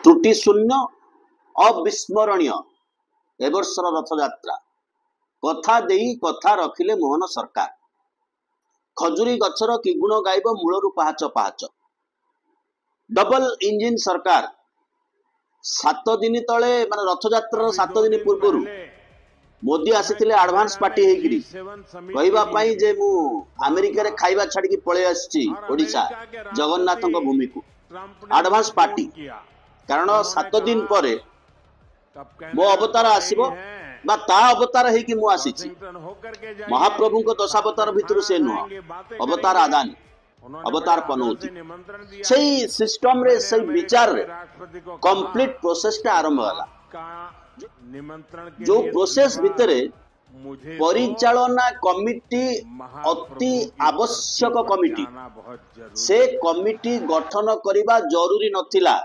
त्रुटि शून्य अविस्मरणीय एवर्षर रथयात्रा कथा देई कथा रखिले मोहन सरकार खजुरी गछर कि गुण गाइब मूलरू पाहाच पाहाच डबल इंजिन सरकार 7 दिन तले मान रथयात्रा 7 दिन पूर्व मोदी आसीथिले एडवांस पार्टी हेगिरी कहबा पई जे मु अमेरिका रे खाइबा छाडी की पळे आछि ओडिसा जगन्नाथଙ୍କ भूमि को एडवांस पार्टी कारण 7 दिन परे मो अवतार आसीबो बा ता अवतार हे कि मु आसीछि महाप्रभु को दशावतार भितर से नु अवतार आदान अवतार पनौती से सिस्टम रे से विचार रे कंप्लीट प्रोसेस टा आरंभ होला जो प्रोसेस भितरे परिचालना कमिटी अति आवश्यक कमिटी से कमिटी गठन करिबा जरूरी नथिला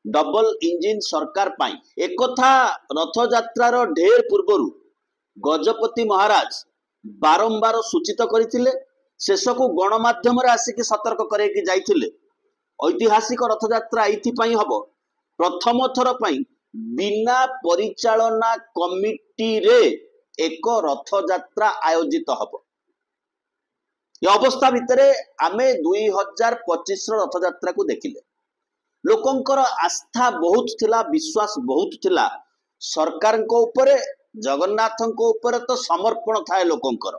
डबल इंजिन सरकार पाई एक कथा रथ यात्रार ढेर पूर्वरु गजपति महाराज बारंबार सूचित करथिले शेषकु गणमाध्यम रे आसिक सतर्क करे कि जाइथिले ऐतिहासिक रथ यात्रा एथि पई हबो प्रथम थर पई बिना परिचालना कमिटी रे एक रथ यात्रा आयोजित हबो ये अवस्था भितरे आमे 2025 रथ यात्रा को देखिले लोकंकर आस्था बहुत थिला विश्वास बहुत थिला सरकार को ऊपर जगन्नाथ को ऊपर तो समर्पण थाए लोकंकर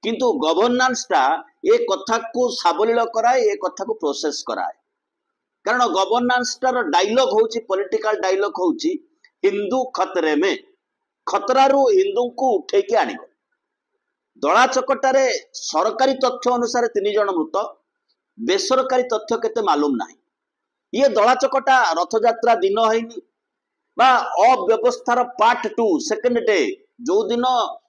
किंतु गवर्नेंस टा ए कथा को साबलील कराए ए कथा को प्रोसेस कराए कारण गवर्नेंस टार डायलॉग होची पॉलिटिकल डायलॉग होची हिंदू खतरे में खतरा रु हिंदू को उठे के आनिबो दला चकटारे सरकारी तथ्य अनुसार 3 जन मृत बेसरकारी तथ्य केते मालूम नाही ये दला चकटा रथ यात्रा दिन हैनी बा अव्यवस्थार पार्ट 2 सेकंड डे जो दिन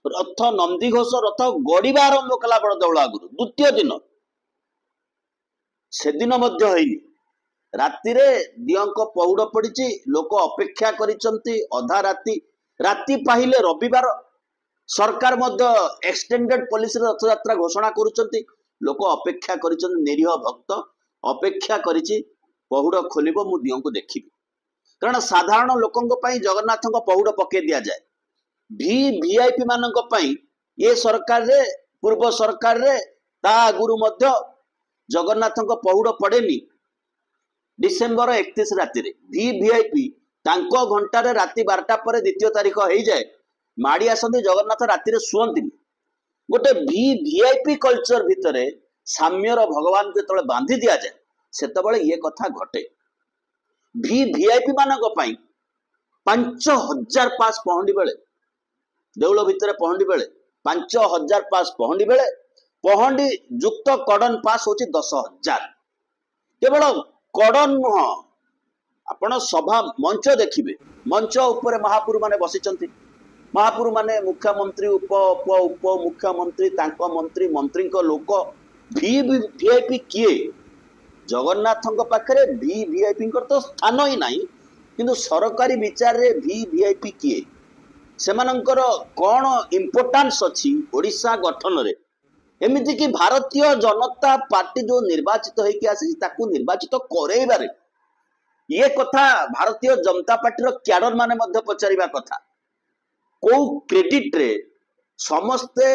रथ नंदी घोष रथ गड़िबा आरंभ कला बड़ देवल आगुरु द्वितीय दिन से दिन मध्य हैनी राति रे दियंक पहुड़ पड़ी लोक अपेक्षा करिसंती अधा राति राति पाहिले रविवार सरकार मध्य एक्सटेंडेड पॉलिसी रथ यात्रा घोषणा करुचंती लोक अपेक्षा करिसंती निरीह भक्त अपेक्षा करिछि पहुड़ खोलिबो मु दियंक देखिबी कारण साधारण लोकंक पई जगन्नाथंक पहुड़ पके दिया जाए वीआईपी मानक पई ये सरकार रे पूर्व सरकार रे ता गुरु मध्य जगन्नाथंक पहुड़ पड़ेनी डिसेंबर 31 राति रे वीआईपी तांको घंटा रे राति 12टा पर द्वितीय तारीख हो जाए माड़ी आसंती जगन्नाथ राति रे सुअंती गोटे वीआईपी कल्चर भितरे साम्यर भगवान को तळे बांधी दिया जाए सेतबळे ये कथा घटे वीआईपी मानक पई 5000 पास पहंडी बेले देउल भितरे पहंडी बेले 5000 पास पहंडी बेले पहंडी युक्त कड़न पास होची 10000 केवल कड़न नुह आपण सभा मंच देखिबे मंच ऊपर महापुरु माने बसिचंती महापुरु माने मुख्यमंत्री उप उप उप मुख्यमंत्री तांको मंत्री मंत्री को लोक वीआईपी किए जगन्नाथंक पाखरे वीआईपी तो स्थान ही नहीं किंतु सरकारी विचार रे वीआईपी किए सेमानंकर कौन इंपोर्टेंस अच्छी ओडिशा गठन रे एमिति कि भारतीय जनता पार्टी जो निर्वाचित होइके आसी ताकू निर्वाचित करेइबारे ये कथा भारतीय जनता पार्टी क्याडर माने मध्य पचारिबा कथा को क्रेडिट रे समस्ते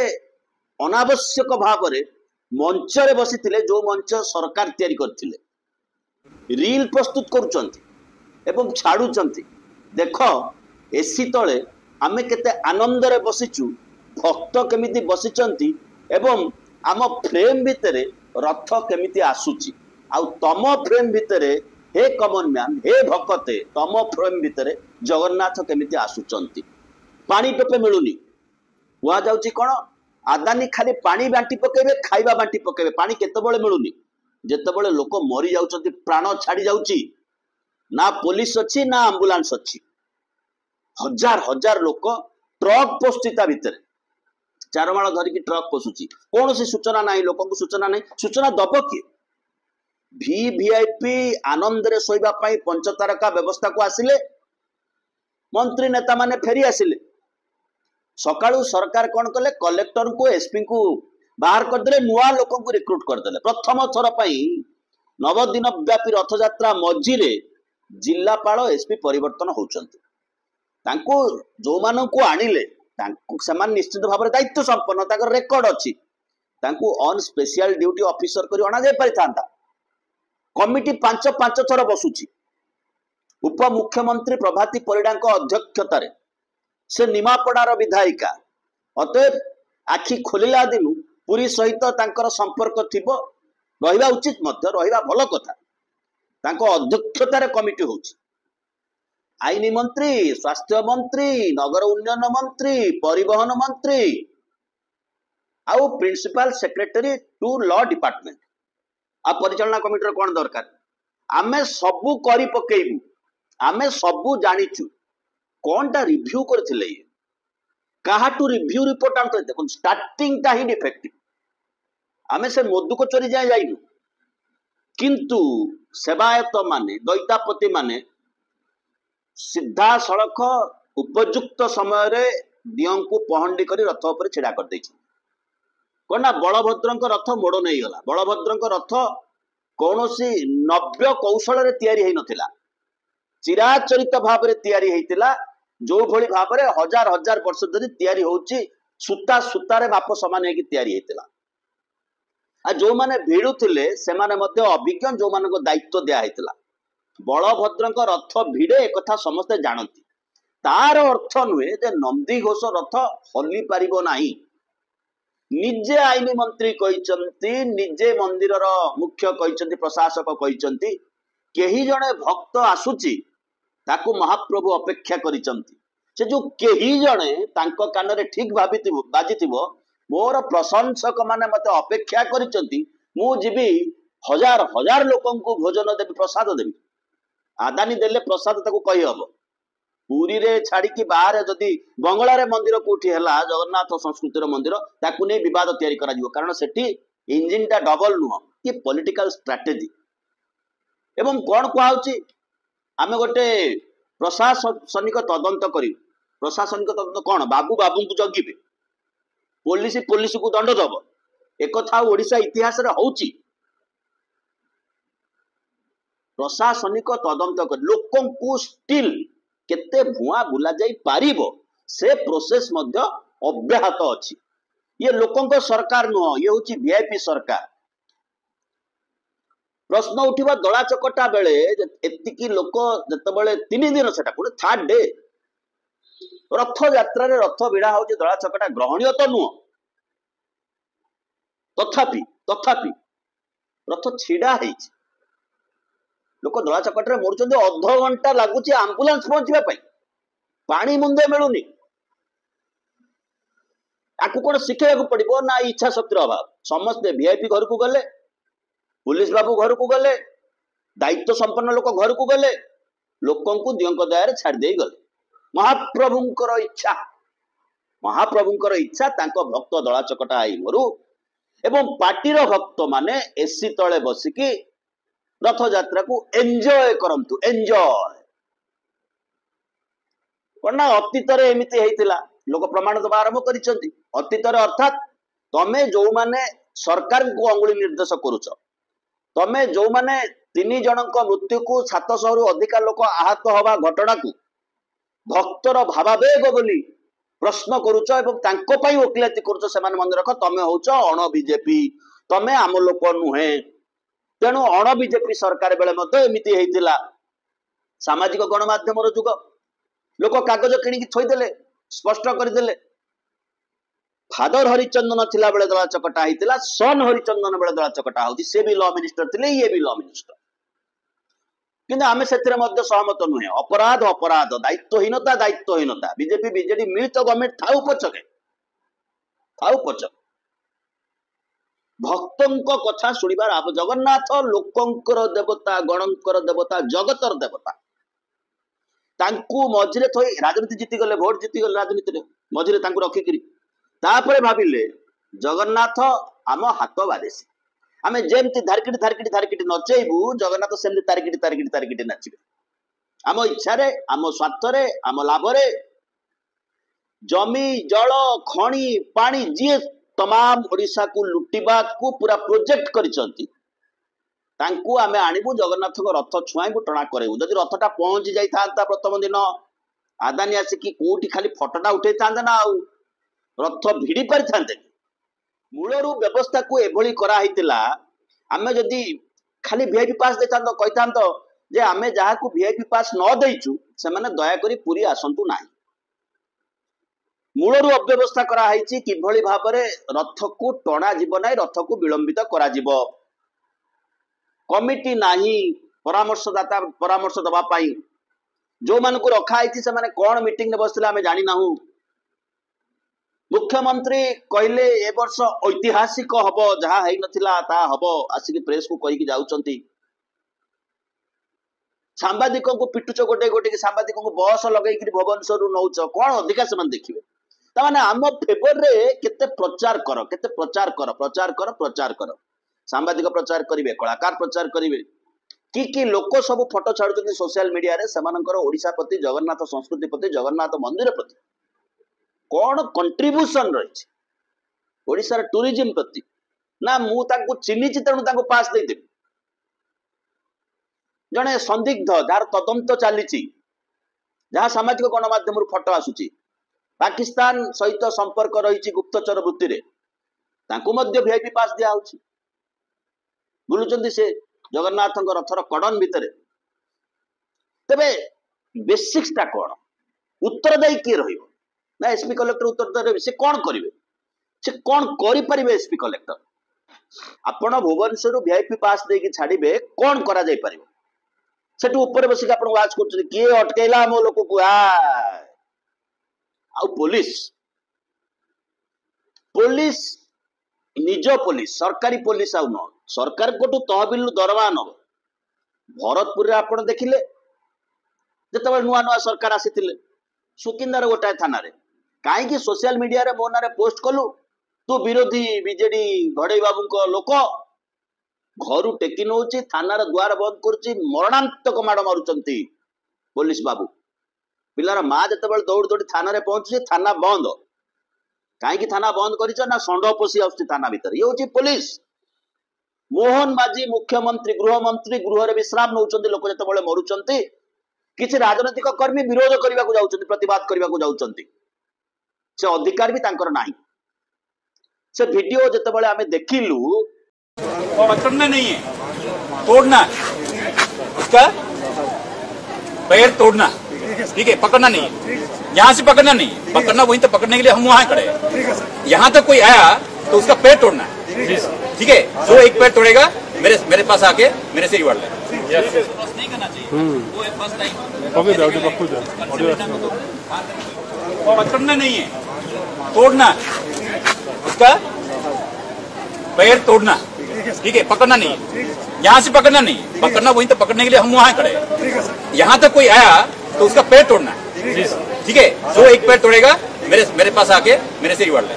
अनावश्यक भाव रे मंच रे बसिथिले जो मंच सरकार तैयारी करथिले रील प्रस्तुत करूचंती एवं छाड़ुचंती देख एसी तले आमे केते आनंद रे बसिचु भक्त केमिति बसिचंती एवं आम फ्रेम भितरे रथ केमिति आसुची आउ तम फ्रेम भितरे हे कमन मैन हे भक्ते तम फ्रेम भितरे जगन्नाथ केमिति आसुचंती पानी टोपे मिलुनी हुआ जाउची कोन आदानी खाली पानी बांटी पकेबे खाइबा बांटी पकेबे पानी केतेबेले मिलुनी जेतेबेले लोक मरी जाउचंती प्राण छाड़ी जाउची ना पुलिस अच्छी ना एम्बुलेंस अच्छी हजार हजार लोक ट्रक पोस्टिता भितर चारमाल धरिकी ट्रक पशुची कौन सी सूचना नहीं लोक सूचना नहीं सूचना दब किए वीआईपी आनंद रे सोइबा पई पंचतारका व्यवस्था को आसिले मंत्री नेता माने फेरी आसिले सकाळू सरकार कौन कले कलेक्टर को एसपी को बाहर करदे नुआ लोक रिक्रुट करदे प्रथम थर पई 9 दिन व्यापी रथ यात्रा मझी जिलापाल एसपी परिवर्तन होउचंती तांको जो मानकु आनिले तांको समान निश्चित भाव दायित्व संपन्न ताकर रेकर्ड अछि तांको ऑन स्पेशल ड्यूटी ऑफिसर करी अना जाय परिथांता कमिटी 5 थर बसुची उप मुख्यमंत्री प्रभाती परिडा अध्यक्षतार से निमापड़ार विधायिका अतएव आखि खोलिला दिनु पुरी सहित तांकर संपर्क थिबो रहिबा उचित मध्य रहिबा भल कथा तांको अध्यक्षतार कमिटी होची आईन मंत्री स्वास्थ्य मंत्री नगर उन्नयन मंत्री परिवहन मंत्री आउ principal secretary to law department आ परिचालना कमिटी कौन दरकार आमे सबू करी पकेइबू आमे सबू जानिचु कौनटा रिव्यू करथिले काहाटू रिव्यू रिपोर्ट आनते देखो स्टार्टिंग टा ही डिफेक्टिव आमे से मोदू को चोरी जाए जाइनु किंतु सेवायत माने दैतापति माने सीधा सड़क उपयुक्त समय रे दियों को पहंडी करी रथ ऊपर छिड़ा कर दैछि कोना बलभद्रଙ୍କ रथ मोड़ नहीं गला बलभद्रଙ୍କ रथ कौनसी नव्य कौशल रे तैयारी हेई नथिला चिराचरित भाव रे तैयारी हेइतिला जो भली भाव रे हजार हजार वर्ष धरि तैयारी होउची सूता सूतारे बाप समान हेकी तैयारी हेइतिला आ जो माने भिड़ुथिले से माने मध्य अभिज्ञ जो मानको दायित्व दिया हेइतिला बलभद्रଙ୍କ रथ भिड़े एकथा समस्त जानती तार अर्थ नुहे जे नंदी घोष रथ हली पारिबो नाही निजे आईन मंत्री कहिचंती निजे मंदिर मुख्य कहिचंती प्रशासक कहिचंती केही जणे भक्त आसुची ताकू महाप्रभु अपेक्षा करिचंती से जो केही जणे तांको कान रे ठीक भाबितिबो बाजितिबो मोर प्रशंसक माने मते अपेक्षा करिचंती मु जीवी हजार हजार लोकन को भोजन देबी प्रसाद देबी आदानी देले प्रसाद ताकू कहि हबो पुरी रे छाड़ी की बाहर जदि बंगला रे मंदिर कोठी हला जगन्नाथ संस्कृतिर मंदिर ताकू ने विवाद तयारी करा जिवो कारण सेठी इंजिन टा डबल नुह ये पॉलिटिकल स्ट्रेटजी एवं कोन कहउची आमे गोटे प्रशासनिक तदंत करी प्रशासनिक तदंत कोन बाबू बाबू को जगिबे पुलिस को दंड दब एक था ओडिशा इतिहास रे होउची प्रशासनिक तदंत कर लोकन को स्टिल केते भुआ बुला जाई पारिबो से प्रोसेस मध्य अव्याहत अछि ये लोकन को सरकार नुह ये होची वीआईपी सरकार प्रश्न उठिबा दला चकटा बेले एतिकी लोक जते बेले 3 दिन सेटा कोन थर्ड डे रथ यात्रा रे रथ विड़ा होची दला चकटा ग्रहणीय तो नुह तथापि रथ छिड़ा हेछि लोक दला चकटरे मोरचंदे अध घंटा लागुची एम्बुलेंस पहुंचबा पई पानी मुंदे मिलुनी आकु कोन शिखेबा पड़िबो ना इच्छा शक्तिर अभाव समस्त वीआईपी घर को गले पुलिस बाबू घर को गले दायित्व संपन्न लोक घर को गले लोकन को दियंक दयारे छाड़ देई गले महाप्रभुंकर इच्छा तांको भक्त दला चकटा आई मरु एवं पार्टीर भक्त माने एसी तले बसिकी रथ यात्रा को एंजॉय करंतु एंजॉय कोना अतीत रे एमिति हेइतिला लोक प्रमाण दबा आरंभ करिसंती अतीत रे अर्थात तमे जो माने सरकार को अंगुली निर्देश करूछ तमे जो माने 3 जनक मृत्यु को 700 रु अधिक लोक आहत होबा घटना को भक्तर भावावेग बोली प्रश्न करूछ एवं तांको पई ओकिलाती करूछ सेमान मन रख तमे होउछ अण बीजेपी तमे आम लोक नुहे तेणु अण बीजेपी सरकार बेले मते एमिति हेइतिला सामाजिक गणमाध्यम जुग लोक कागज किणी थोईदेले स्पष्ट करदेले फादर हरिचंदन थिला बेले दला चकटा हेइतिला सन हरिचंदन बेले दला चकटा होती से भी लॉ मिनिस्टर थिले ये भी लॉ मिनिस्टर किंतु आमे सेतिरे मध्य सहमत नुहे अपराध अपराध दायित्वहीनता बीजेपी बीजेडी मिलित गवर्नमेंट थाउ पछके भक्तों कथा शुणिबार आप जगन्नाथ लोकंकर देवता गणंकर देवता जगतर देवता तांकु मझिरे थई राजनीति जीति गले वोट जीति गले राजनीति रे मझिरे तांकु रखिकरी तापरे भाबिले जगन्नाथ आम हाथ बादेसी आमे जेमती धारकिटी नचेबू जगन्नाथ सेमती तारकिटी नाचिबे आम इच्छा रे आम स्वार्थ रे आम लाभ रे जमी जल खणी पानी जी तमाम ओडिशा को लुटिबा को पूरा प्रोजेक्ट करिसंती तांकु आमे आनिबु जगन्नाथ रथ छुआइबु टणा करेबु जदि रथटा पहुंची जाई थांता प्रथम दिन आदानी आसिकी कोठी खाली फोटोटा उठे थांते ना आउ रथ भिड़ी पारि थांते मूलरू व्यवस्था को एभली करा हितिला आमे जदि खाली वीआईपी पास देतांतो कहितांतो जे आमे जहा को वीआईपी पास न देइचु से माने दया करी पूरी आसंतु नाही मूलरू अव्यवस्था करा हाइची किभली भाबरे रथ को टणा जीव नाही रथ को विलंबित करा जीव कमिटी नाही परामर्शदाता परामर्श दबा पाई जो मान को रखा हाइची से माने कोन मीटिंग ने बसला आमे जानि नाहु मुख्यमंत्री कहले ए वर्ष ऐतिहासिक हबो जहा हेइ नथिला ता हबो आसिक प्रेस को कहि कि जाउचंती सांबादिकों को पिटुच गोटे गोटे सांबादिकों को बस लगई कि भुवनेश्वर नौच कोन अधिका से मन देखिबे ता माने आम फेवर रे केते प्रचार कर सांबादिक प्रचार करिवे कलाकार प्रचार करिवे कि लोक सब फोटो छाडुचंती सोशल मीडिया रे सेमानकर ओडिसा प्रति जगन्नाथ संस्कृति प्रति जगन्नाथ मंदिर प्रति कौन कंट्रीब्यूशन रही ओडिसा टूरिज्म प्रति ना मु ताको चिन्हिची तेणु ताको पास दे देबी जने संदिग्ध जार तदंत चली जहाँ सामाजिक गणमाध्यम फोटो आसुची पाकिस्तान सहित संपर्क रही गुप्तचर वृत्ति रे तांको मध्य वीआईपी पास दिया होची बुलुचंदी से जगन्नाथ रथर कड़न भितर तेबे बेसिक्स टा कौन उत्तरदायी किए रहिबो ना एसपी कलेक्टर उत्तरदायी से कौन करिवे से कौन करि परिबे एसपी कलेक्टर आपण भुवनेश्वर वीआईपी पास देकी छाड़िबे कौन करा जाई परिबो सेटु ऊपर बसी के आपण वाच करछथि किए अटकेला मो लोक को आ पुलिस निज पुलिस सरकारी पुलिस आउ न सरकार को तहबिल दरवा न भरतपुर रे आपण देखिले जतबे नुआ नुआ सरकार आसीथिले सुकिंदार गोटाए थाना रे काहे कि सोशल मीडिया रे मोना रे पोस्ट कलु तू विरोधी बीजेडी घड़ई बाबू को लोक घर टेकी नौची थाना रे द्वार बंद करूची मरणांतक माड़ मारुचंती पुलिस बाबू पिलार माँ जतबे दौड़ दौड़ी थाना रे पहुंची थाना बंद कहीं थाना बंद कर षंड पशि आसुची थाना भीतर ये हूँ पुलिस मोहन माझी मुख्यमंत्री गृह रे विश्राम नौचंती लोक जतबे मरुचंती किसी राजनैतिक कर्मी विरोध करने को जाउचंती प्रतिवाद करने को जाउचंती से अधिकार भी तांकर नाही से वीडियो जतबे आमे देखिलु पकड़ना नहीं है तोड़ना उसका पैर तोड़ना ठीक है पकड़ना नहीं है यहाँ से पकड़ना नहीं है पकड़ना वहीं तक पकड़ने के लिए हम वहाँ खड़े हैं यहाँ तक कोई आया तो उसका पैर तोड़ना है ठीक है जो एक पैर तोड़ेगा मेरे पास आके मेरे से रिवार्ड ले पकड़ना नहीं है तोड़ना उसका पैर तोड़ना ठीक है पकड़ना नहीं है यहाँ से पकड़ना नहीं है पकड़ना वहीं तक पकड़ने के लिए हम वहाँ खड़े हैं यहाँ तक कोई आया तो उसका पैर तोड़ना है ठीक है जो एक पैर तोड़ेगा मेरे पास आके मेरे से रिवार्ड ले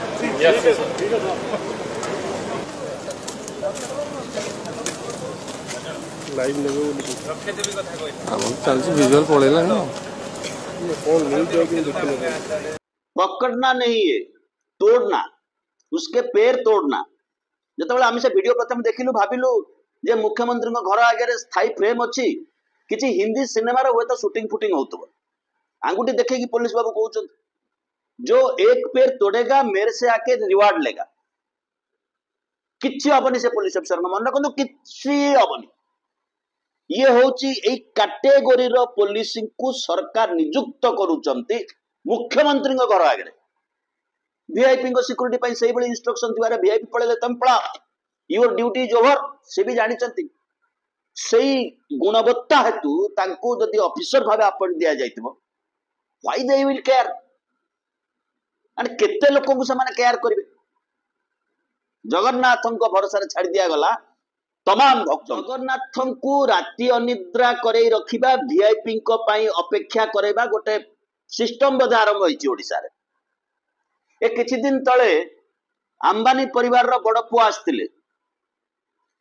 लाइव विजुअल पड़ेगा ना पकड़ना नहीं है तोड़ना उसके पैर तोड़ना जतबे आम से वीडियो प्रथम देखिलु भाविलु जे मुख्यमंत्री घर आगे स्थायी फ्रेम अच्छी किसी हिंदी सिनेमार हुए तो शूटिंग फुटिंग होतबो आंगुठी देखे कि पुलिस बाबू कहउछन जो एक पैर तोड़ेगा मेरे से आके रिवार्ड लेगा किछि हबनी से पुलिस अफसर मन रखु किछि हबनी ये होची ए कैटेगोरी रो पुलिस को सरकार नियुक्त करूचंती मुख्यमंत्री घर आगे वीआईपी को सिक्योरिटी पई सही बड़ी इंस्ट्रक्शन दिवारे वीआईपी पळेले तम पळा योर ड्यूटी इज ओवर से भी जानी चंती सही गुणवत्ता हेतु तांको जदि ऑफिसर भाबे अपॉइंट दिया जाइतबो why they will care and केते लोक को से माने केयर करिवे जगन्नाथन को भरोसा रे छाड़ दिया गला तमाम भक्त जगन्नाथन को राति अनिद्रा करे रखिबा वीआईपी को पई अपेक्षा करेबा गोटे सिस्टम बध आरंभ होईची ओडिसा रे ए किछि दिन तळे अंबानी परिवार रो बड़ पुआ आस्तिले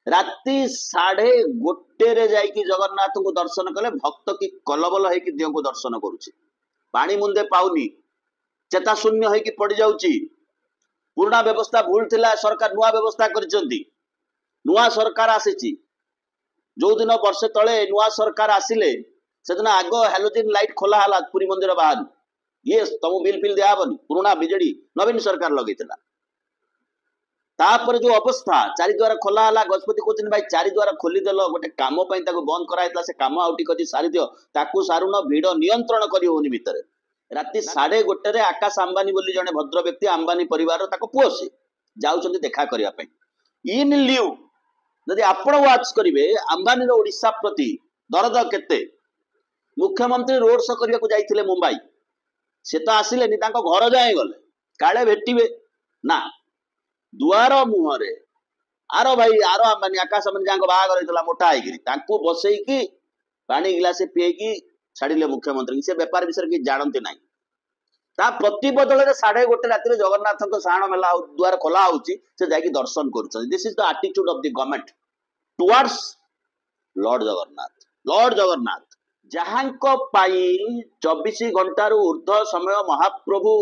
राति 1:30 रे जाइकी जगन्नाथ को दर्शन कले भक्त की कलबल है कि दियों को दर्शन करुछि पानी मुंदे पाउनी चेता शून्य है कि पड़ जाउछि पुराना व्यवस्था भूल थिला सरकार नुआ व्यवस्था करचंती नुआ सरकार आसीछि जो दिन वर्षे तले नुआ सरकार आसिले से दिन आग हेलोजिन लाइट खोला हला पुरी मंदिर बाहर ये तुम बिल फिल दियाबनी पुराना बीजेडी नवीन सरकार लगे तापर जो अवस्था चारि द्वारा खोला हला गजपति कहते भाई चारि द्वारा खोलीदेल गोटे कम बंद कराइला से कम आउटी कर सारी दियो ताकू सारुन भिड़ नियंत्रण करी भितर राति 1:30 आकाश अंबानी बोली जने भद्र व्यक्ति अंबानी परिवार पुओ से जाउछन्ति देखा करिया पई इन लिउ जदि आपण वाच करिवे अंबानी रो ओडिशा प्रति दरद केते मुख्यमंत्री रोड शो करिया को जाइथिले मुंबई से तो आसिले नि तांको घर जाए गले काले भेटिबे ना दुआर मुहरे आरो भाई आरो अंबानी आकाश अंबानी जांको बाहागर होइतला मोटा आइगिरी तांको बसैकी पानी गिलास पिएकी छाड़िले मुख्यमंत्री से व्यापार विषय कि जानते ना ता प्रति बदल 1:30 राति जगन्नाथ साण मेला द्वार खोला होची से जाकी दर्शन करूछन this is the attitude of the government towards Lord Jagannath जहांको पाई 24 घंटा ऊर्ध्व समय महाप्रभु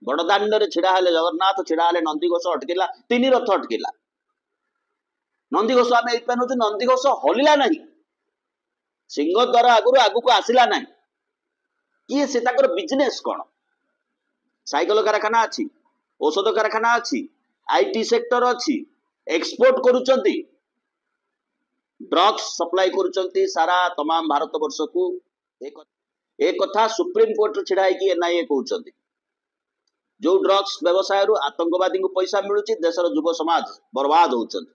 बड़दाण्ड रे छिड़ा हेले जगन्नाथ छिड़ा हेले नंदीघोष अटकिला 3 रथ अटकिला नंदीघोष आम एइपानु नंदीघोष हलिला नहीं सिंह द्वार आगु को आसिला नहीं किए से बिजनेस कौन साइकेल कारखाना अच्छी औषध कारखाना अच्छी आईटी सेक्टर अच्छी एक्सपोर्ट करुचंती ड्रग्स सप्लाई करुचंती सारा तमाम भारत वर्ष को एक कथा सुप्रीम कोर्ट छिड़ा एनआईए कहउचंती जो ड्रग्स व्यवसाय रु आतंकवादी को पैसा मिलुची देशर युव समाज बर्बाद होउचंती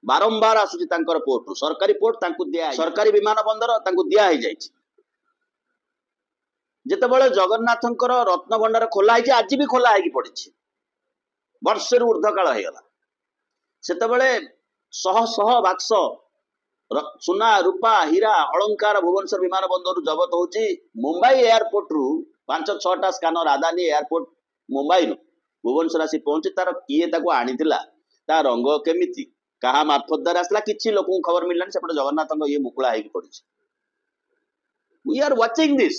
बारंबार आसुची तांकर पोर्ट सरकारी पोर्ट तांकु दिया सरकारी विमान बंदर तांकु दिया ही जाइछि जेतेबेले जगन्नाथंकर रत्न भंडार खोला है आज भी खोला है पड़ी वर्षे ऊर्ध्व काल हो गला सेतेबेले शह शह बाक्स सुना रूपा हीरा अलंकार भुवनेश्वर विमान बंदर जबत होची मुंबई एयरपोर्ट रु 5-6टा स्कैनर आदानी एयरपोर्ट मुंबई रु भुवनेश्वर आसी पहुंची तार किए ताको आनीथिला ता रंग केमिति कहा मार्फत द्वारा आसला किछि लोक खबर मिललानी सेपटे जगन्नाथ ये मुकुला है पड़ी we are watching this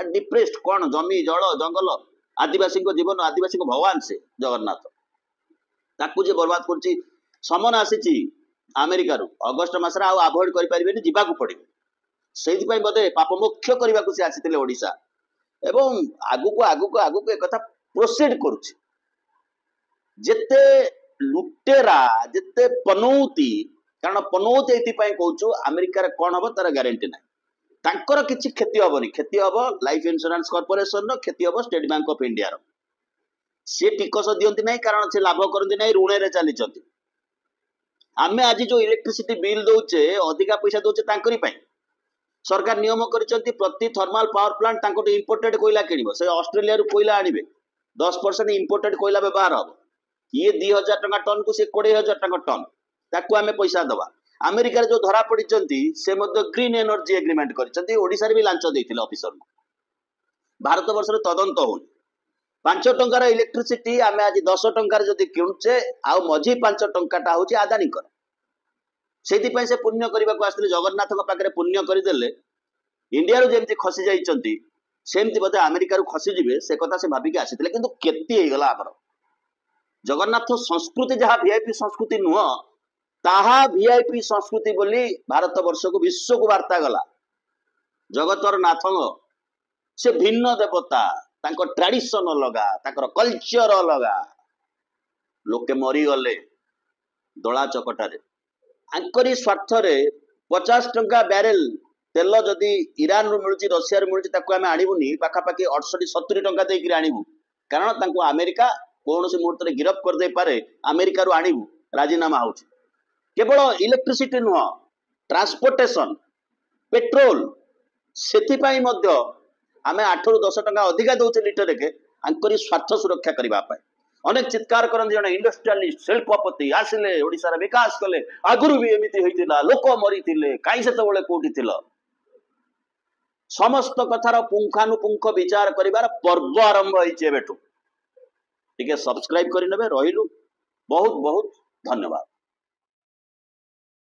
depressed कौन जमी जल जंगल आदिवासी जीवन आदिवासी भगवान से जगन्नाथ ताकू जे बर्बाद कर समन आसी अमेरिका अगस्ट मसरा आभोड करें जीवाक पड़े से बोधे पाप मोक्ष करने को आसी ओडिशा एवं आगुक आगुक आगुक एक प्रोसीड करुचे जेते लुटेरा जेते पनौती कारण पनौती ये कहूँ अमेरिका कौन हम तार ग्यारंटी ना तांकर किसी क्षति हेनी क्षति हम लाइफ इंश्योरेंस कॉर्पोरेशन क्षति हम स्टेट बैंक ऑफ इंडिया सी टिकस दियंती नहीं कारण से लाभ करती नहीं ऋण रे चली आमे आज जो इलेक्ट्रिसिटी बिल दौचे अधिका पैसा दौचे तांकरी पाई सरकार नियम करिसंती प्रति थर्माल पावर प्लांट तांको इंपोर्टेड कोयला किनिबो से ऑस्ट्रेलिया रु कोयला आनिबे 10% इंपोर्टेड कोयला व्यवहार हम ये 2000 टका टन को से 20000 टका टन ताकू आमे पैसा दवा अमेरिका जो धरा पड़ी से ग्रीन एनर्जी एग्रीमेंट कर ओडिशा भी लांच देते ऑफिसर को भारत वर्ष तदंत हो 5 टंकार इलेक्ट्रिसिटी आम आज 10 टंकार जदि किणुचे आउ मझी 5 टंकाटा हूँ आदानी कर से पुण्य करने को आसते जगन्नाथ पाखे पुण्य करदे इंडिया जमी खसी जाइंट सेमती बोधे अमेरिका खसीजे से कथा से भाविकी आसी किंतु केती हो गला आमर जगन्नाथ संस्कृति जहाँ वीआईपी संस्कृति नुह ताहा वीआईपी संस्कृति बोली भारत वर्ष को विश्व को वार्ता गला जगतर नाथ से भिन्न देवता तांको ट्रेडिशन अलगा तांकर कल्चर अलगा लोके मरी गले दला चकटारे आंकरी स्वार्थ रे 50 टंका बैरेल तेल जदि ईरान रु मिलुची रशिया रु मिलुची ताको आमे आनिबुनी पाखापाखि 68-70 टंका देकी आनिबु कारण तांको अमेरिका कौन से मुहूर्त गिरफ कर दे पारे अमेरिका रु आनिबु राजीनामा होची केवल इलेक्ट्रिसिटी नुह ट्रांसपोर्टेशन पेट्रोल से आम 8 ରୁ 10 टंका अधिका दौचे लिटर के आंकरी स्वार्थ सुरक्षा करने अनेक चित्कार करते जन इंडस्ट्रियलिस्ट शिल्पपति आसिले ओडिशार विकास कले आगुरी भी एमती होता लोक मरी कहीं से कौटी थिल समस्त कथार पुंखानुपुंख विचार कर पर्व आरंभ होती सब्सक्राइब करने रही बहुत बहुत धन्यवाद।